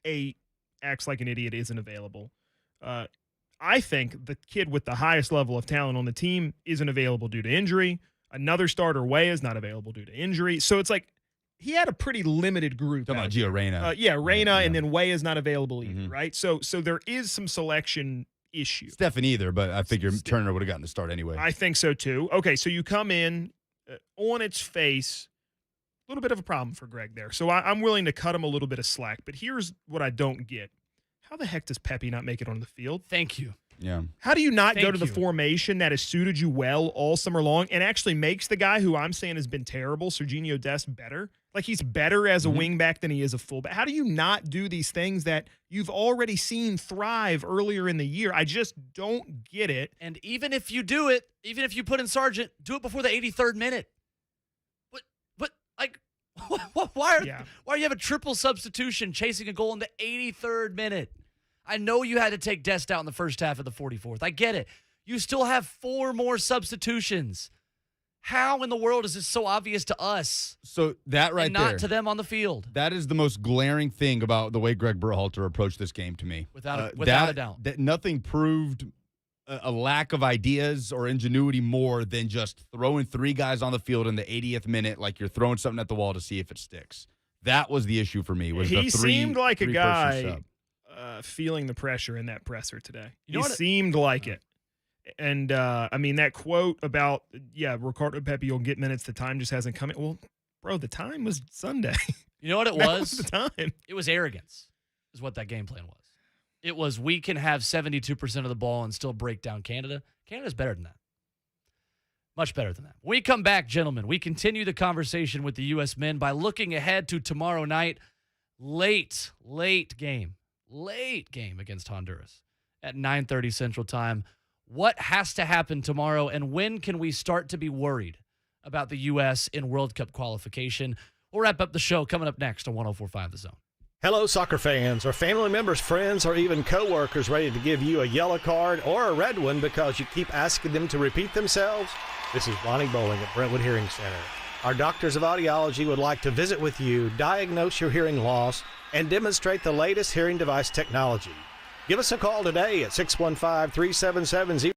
8, acts like an idiot, isn't available. I think the kid with the highest level of talent on the team isn't available due to injury. Another starter, Way, is not available due to injury. So it's like he had a pretty limited group. Talking about out Gio Reyna. yeah, Reyna, Yeah. and then Way is not available either, Mhm. right? So there is some selection issue. Stefan either, but I figure Ste- Turner would have gotten the start anyway. I think so too. Okay, so you come in on its face, a little bit of a problem for Greg there. So I'm willing to cut him a little bit of slack. But here's what I don't get: how the heck does Pepe not make it on the field? Thank you. Yeah. How do you not go Thank to the you. formation that has suited you well all summer long and actually makes the guy who I'm saying has been terrible, Serginho Dest, better? Like he's better as a wingback than he is a fullback. How do you not do these things that you've already seen thrive earlier in the year? I just don't get it. And even if you do it, even if you put in Sargent, do it before the 83rd minute. But like, why are you have a triple substitution chasing a goal in the 83rd minute? I know you had to take Dest out in the first half of the 44th. I get it. You still have 4 more substitutions. How in the world is this so obvious to us So that right and not there, to them on the field? that is the most glaring thing about the way Greg Berhalter approached this game to me. Without That- a doubt. That nothing proved a lack of ideas or ingenuity more than just throwing 3 guys on the field in the 80th minute like you're throwing something at the wall to see if it sticks. That was the issue for me. Was the He three, seemed like a three-person guy sub. feeling the pressure in that presser today. You know He what- seemed like it. And, I mean, that quote about, Ricardo Pepe will get minutes, the time just hasn't come in. Well, bro, the time was Sunday. You know what it That was? was the time. It was arrogance, is what that game plan was. It was we can have 72% of the ball and still break down Canada. Canada's better than that. Much better than that. When we come back, gentlemen, we continue the conversation with the U.S. men by looking ahead to tomorrow night. Late game against Honduras at 9:30 Central Time. What has to happen tomorrow, and when can we start to be worried about the U.S. in World Cup qualification? We'll wrap up the show coming up next on 104.5 The Zone. Hello, soccer fans. Are family members, friends, or even coworkers ready to give you a yellow card or a red one because you keep asking them to repeat themselves? This is Ronnie Bowling at Brentwood Hearing Center. Our doctors of audiology would like to visit with you, diagnose your hearing loss, and demonstrate the latest hearing device technology. Give us a call today at 615-377-0.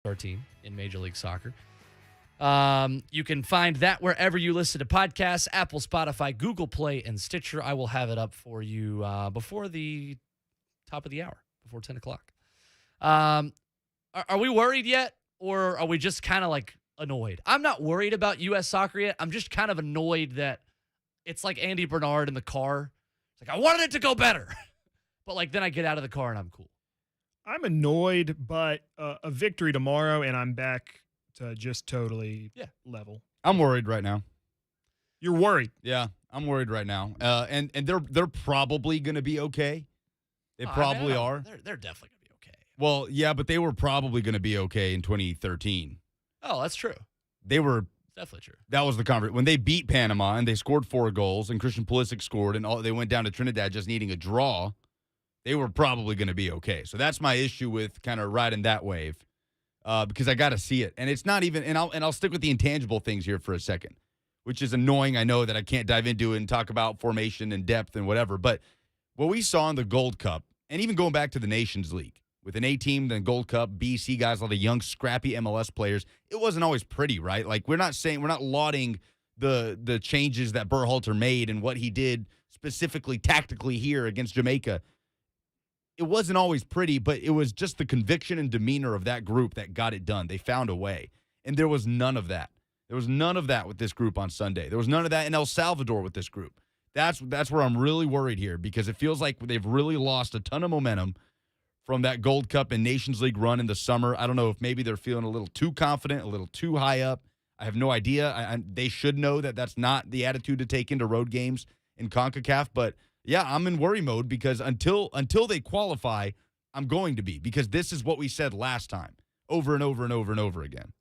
our team in Major League Soccer. You can find that wherever you listen to podcasts, Apple, Spotify, Google Play, and Stitcher. I will have it up for you before the top of the hour, before 10 o'clock. Are we worried yet, or are we just kind of like annoyed? I'm not worried about U.S. soccer yet. I'm just kind of annoyed that it's like Andy Bernard in the car. It's like, I wanted it to go better. But like then I get out of the car and I'm cool. I'm annoyed, but a victory tomorrow, and I'm back to just totally level. I'm worried right now. You're worried? Yeah, I'm worried right now. And they're probably going to be okay. They probably are. They're definitely going to be okay. Well, yeah, but they were probably going to be okay in 2013. Oh, that's true. They were. Definitely true. That was the conversation. When they beat Panama and they scored 4 goals and Christian Pulisic scored and they went down to Trinidad just needing a draw, they were probably going to be okay. So that's my issue with kind of riding that wave because I got to see it. And it's not even – and I'll stick with the intangible things here for a second, which is annoying. I know that I can't dive into it and talk about formation and depth and whatever. But what we saw in the Gold Cup, and even going back to the Nations League, with an A team, then Gold Cup, BC guys, all the young, scrappy MLS players, it wasn't always pretty, right? Like we're not lauding the changes that Berhalter made and what he did specifically tactically here against Jamaica. It wasn't always pretty, but it was just the conviction and demeanor of that group that got it done. They found a way, and there was none of that. There was none of that with this group on Sunday. There was none of that in El Salvador with this group. That's where I'm really worried here because it feels like they've really lost a ton of momentum from that Gold Cup and Nations League run in the summer. I don't know if maybe they're feeling a little too confident, a little too high up. I have no idea. They should know that that's not the attitude to take into road games in CONCACAF. But, yeah, I'm in worry mode because until they qualify, I'm going to be because this is what we said last time over and over and over and over again.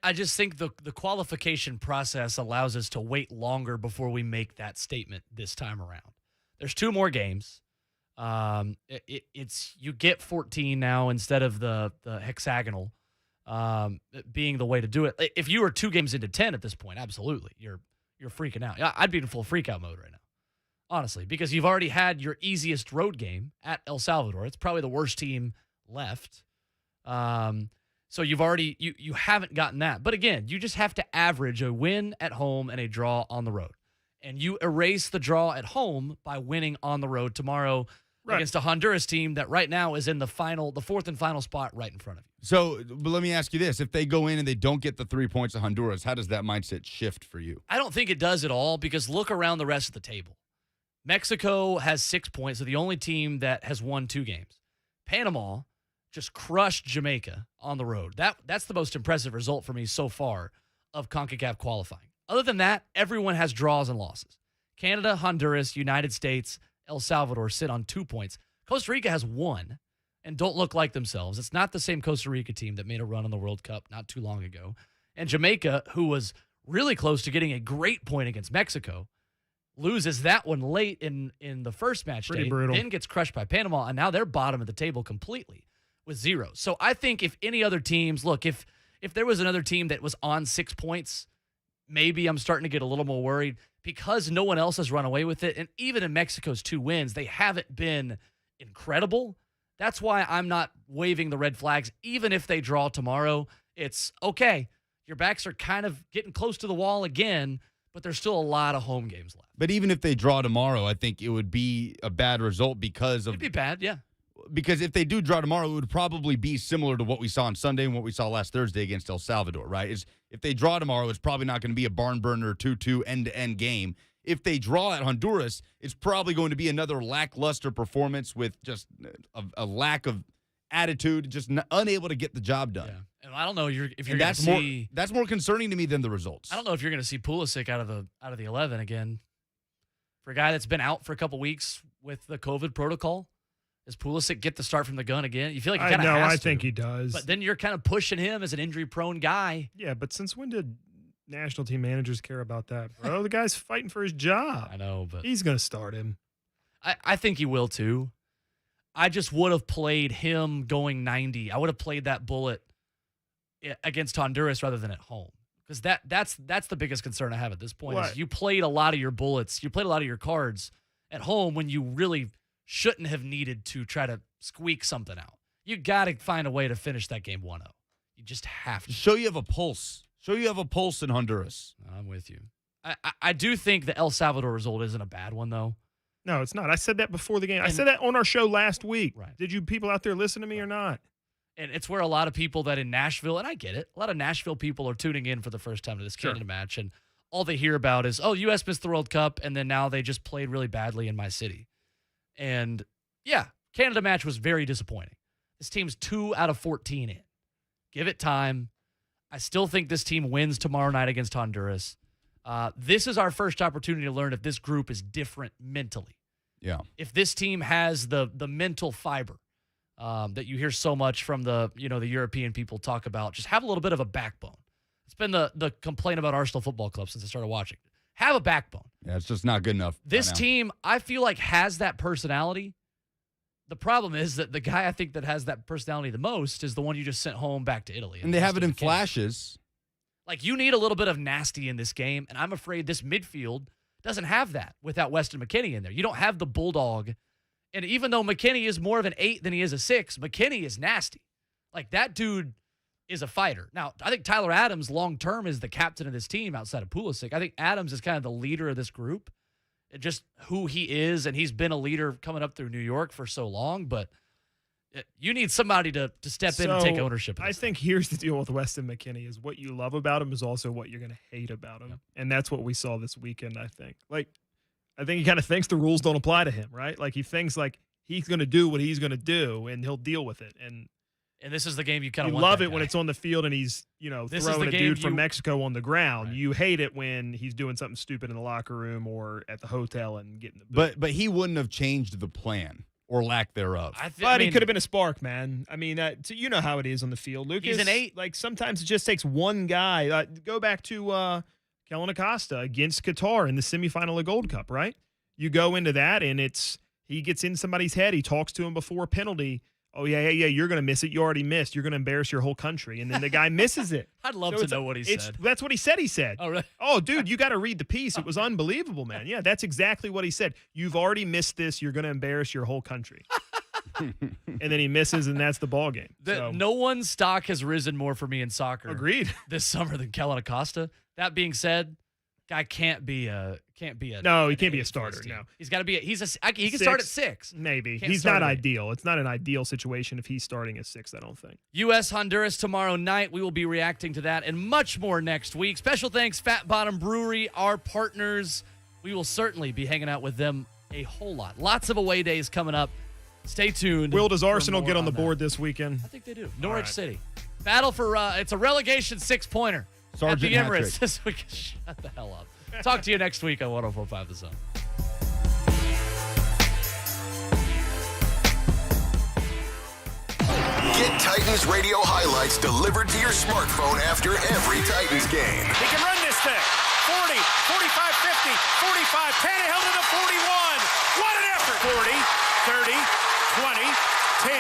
I just think the qualification process allows us to wait longer before we make that statement this time around. There's 2 more games. It's you get 14 now instead of the hexagonal being the way to do it. If you were 2 games into 10 at this point, absolutely, you're freaking out. I'd be in full freak out mode right now, honestly, because you've already had your easiest road game at El Salvador. It's probably the worst team left. So you've already you haven't gotten that. But again, you just have to average a win at home and a draw on the road. And you erase the draw at home by winning on the road tomorrow against a Honduras team that right now is in the 4th and final spot right in front of you. So, but let me ask you this. If they go in and they don't get the 3 points of Honduras, how does that mindset shift for you? I don't think it does at all because look around the rest of the table. Mexico has 6 points. They're the only team that has won 2 games. Panama just crushed Jamaica on the road. That's the most impressive result for me so far of CONCACAF qualifying. Other than that, everyone has draws and losses. Canada, Honduras, United States, El Salvador sit on 2 points. Costa Rica has 1 and don't look like themselves. It's not the same Costa Rica team that made a run in the World Cup not too long ago. And Jamaica, who was really close to getting a great point against Mexico, loses that one late in the first match Pretty day, brutal. then gets crushed by Panama, and now they're bottom of the table completely with 0. So I think if any other teams, look, if there was another team that was on 6 points, maybe I'm starting to get a little more worried because no one else has run away with it. And even in Mexico's 2 wins, they haven't been incredible. That's why I'm not waving the red flags. Even if they draw tomorrow, it's okay. Your backs are kind of getting close to the wall again, but there's still a lot of home games left. But even if they draw tomorrow, I think it would be a bad result because of. It'd be bad, yeah. Because if they do draw tomorrow, it would probably be similar to what we saw on Sunday and what we saw last Thursday against El Salvador, right? If they draw tomorrow, it's probably not going to be a barn burner 2-2 end-to-end game. If they draw at Honduras, it's probably going to be another lackluster performance with just a lack of attitude, just unable to get the job done. Yeah. And I don't know if you're going to see. That's more concerning to me than the results. I don't know if you're going to see Pulisic out of the 11 again. For a guy that's been out for a couple weeks with the COVID protocol, does Pulisic get the start from the gun again? You feel like he kind of has to. I think he does. But then you're kind of pushing him as an injury-prone guy. Yeah, but since when did national team managers care about that, bro? The guy's fighting for his job. I know, but he's going to start him. I think he will too. I just would have played him going 90. I would have played that bullet against Honduras rather than at home. Because that's the biggest concern I have at this point. Is you played a lot of your bullets. You played a lot of your cards at home when you really shouldn't have needed to try to squeak something out. You got to find a way to finish that game 1-0. You just have to. Show you have a pulse. Show you have a pulse in Honduras. I'm with you. I do think the El Salvador result isn't a bad one, though. No, it's not. I said that before the game. I And- said that on our show last week. Right. Did you people out there listen to me or not? And it's where a lot of people that in Nashville, and I get it, a lot of Nashville people are tuning in for the first time to this Canada match, and all they hear about is, oh, U.S. missed the World Cup, and then now they just played really badly in my city. And, yeah, Canada match was very disappointing. This team's 2 out of 14 in. Give it time. I still think this team wins tomorrow night against Honduras. This is our first opportunity to learn if this group is different mentally. Yeah. If this team has the mental fiber that you hear so much from the European people talk about, just have a little bit of a backbone. It's been the complaint about Arsenal Football Club since I started watching. Have a backbone. Yeah, it's just not good enough. This right now. team, I feel like, has that personality. The problem is that the guy I think that has that personality the most is the one you just sent home back to Italy. And they have it in Weston McKennie. flashes. Like, you need a little bit of nasty in this game, and I'm afraid this midfield doesn't have that without Weston McKennie in there. You don't have the bulldog. And even though McKennie is more of an 8 than he is a 6, McKennie is nasty. Like, that dude is a fighter. Now, I think Tyler Adams long-term is the captain of this team outside of Pulisic. I think Adams is kind of the leader of this group. Just who he is, and he's been a leader coming up through New York for so long, but you need somebody to step in and take ownership of this. I think here's the deal with Weston McKennie is what you love about him is also what you're going to hate about him. Yep. And that's what we saw this weekend, I think. Like, I think he kind of thinks the rules don't apply to him, right? Like, he thinks like he's going to do what he's going to do, and he'll deal with it. And this is the game you kind of you want love that it when guy. it's on the field and he's, This is throwing the a game dude from you- Mexico on the ground. Right. You hate it when he's doing something stupid in the locker room or at the hotel and getting the boot. But he wouldn't have changed the plan or lack thereof. But he could have been a spark, man. I mean, you know how it is on the field, Lucas. He's an 8. Like, sometimes it just takes one guy. Go back to Kellen Acosta against Qatar in the semifinal of Gold Cup, right? You go into that, and he gets in somebody's head. He talks to him before a penalty. Oh, yeah, you're going to miss it. You already missed. You're going to embarrass your whole country. And then the guy misses it. I'd love So to know what he said. That's what he said. Oh, really? Oh, dude, you got to read the piece. It was unbelievable, man. Yeah, that's exactly what he said. You've already missed this. You're going to embarrass your whole country. And then he misses, and that's the ball game. No one's stock has risen more for me in soccer Agreed. this summer than Kellen Acosta. That being said, guy can't be a No, he an can't be a 8 for starter, this team. no. He's got to be he can start at 6. Maybe. Can't He's start not at 8. ideal. It's not an ideal situation if he's starting at 6, I don't think. U.S. Honduras tomorrow night. We will be reacting to that and much more next week. Special thanks, Fat Bottom Brewery, our partners. We will certainly be hanging out with them a whole lot. Lots of away days coming up. Stay tuned. Will, does for Arsenal more get on the that. board this weekend? I think they do. Norwich right. City. Battle for, it's a relegation 6-pointer. Sergeant at the Emirates hat-trick. this week. Shut the hell up. Talk to you next week on 104.5 The Zone. Get Titans radio highlights delivered to your smartphone after every Titans game. He can run this thing. 40, 45, 50, 45. Tannehill to the 41. What an effort. 40, 30, 20, 10,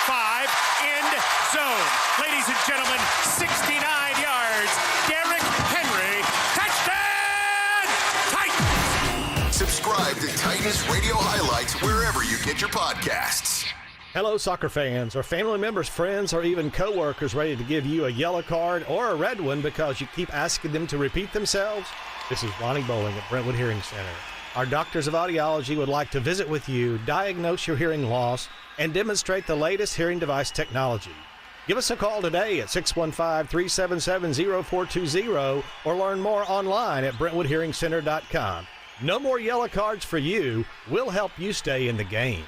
5, end zone. Ladies and gentlemen, 69 yards. Derrick Henry. Touchdown! Titans! Subscribe to Titans radio highlights wherever you get your podcasts. Hello, soccer fans. Are family members, friends, or even coworkers ready to give you a yellow card or a red one because you keep asking them to repeat themselves? This is Ronnie Bowling at Brentwood Hearing Center. Our doctors of audiology would like to visit with you, diagnose your hearing loss, and demonstrate the latest hearing device technology. Give us a call today at 615-377-0420 or learn more online at BrentwoodHearingCenter.com. No more yellow cards for you. We'll help you stay in the game.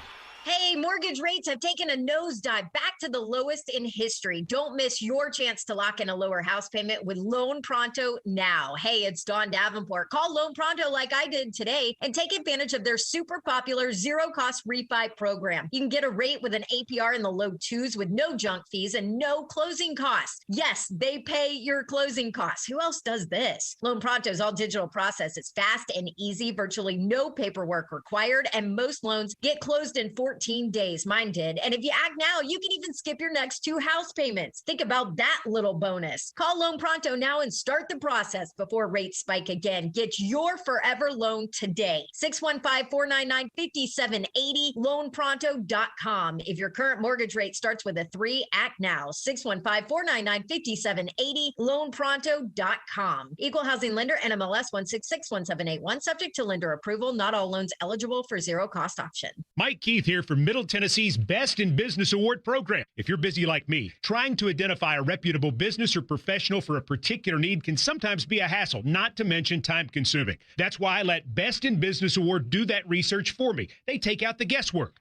Hey, mortgage rates have taken a nosedive back to the lowest in history. Don't miss your chance to lock in a lower house payment with Loan Pronto now. Hey, it's Dawn Davenport. Call Loan Pronto like I did today and take advantage of their super popular zero-cost refi program. You can get a rate with an APR in the low 2s with no junk fees and no closing costs. Yes, they pay your closing costs. Who else does this? Loan Pronto's all-digital process is fast and easy, virtually no paperwork required, and most loans get closed in 14 14 days. Mine did. And if you act now, you can even skip your next 2 house payments. Think about that little bonus. Call Loan Pronto now and start the process before rates spike again. Get your forever loan today. 615-499-5780, loanpronto.com. If your current mortgage rate starts with a 3, act now. 615-499-5780, loanpronto.com. Equal housing lender, NMLS 1661781, subject to lender approval. Not all loans eligible for zero cost option. Mike Keith here from Middle Tennessee's Best in Business Award program. If you're busy like me, trying to identify a reputable business or professional for a particular need can sometimes be a hassle, not to mention time consuming. That's why I let Best in Business Award do that research for me. They take out the guesswork.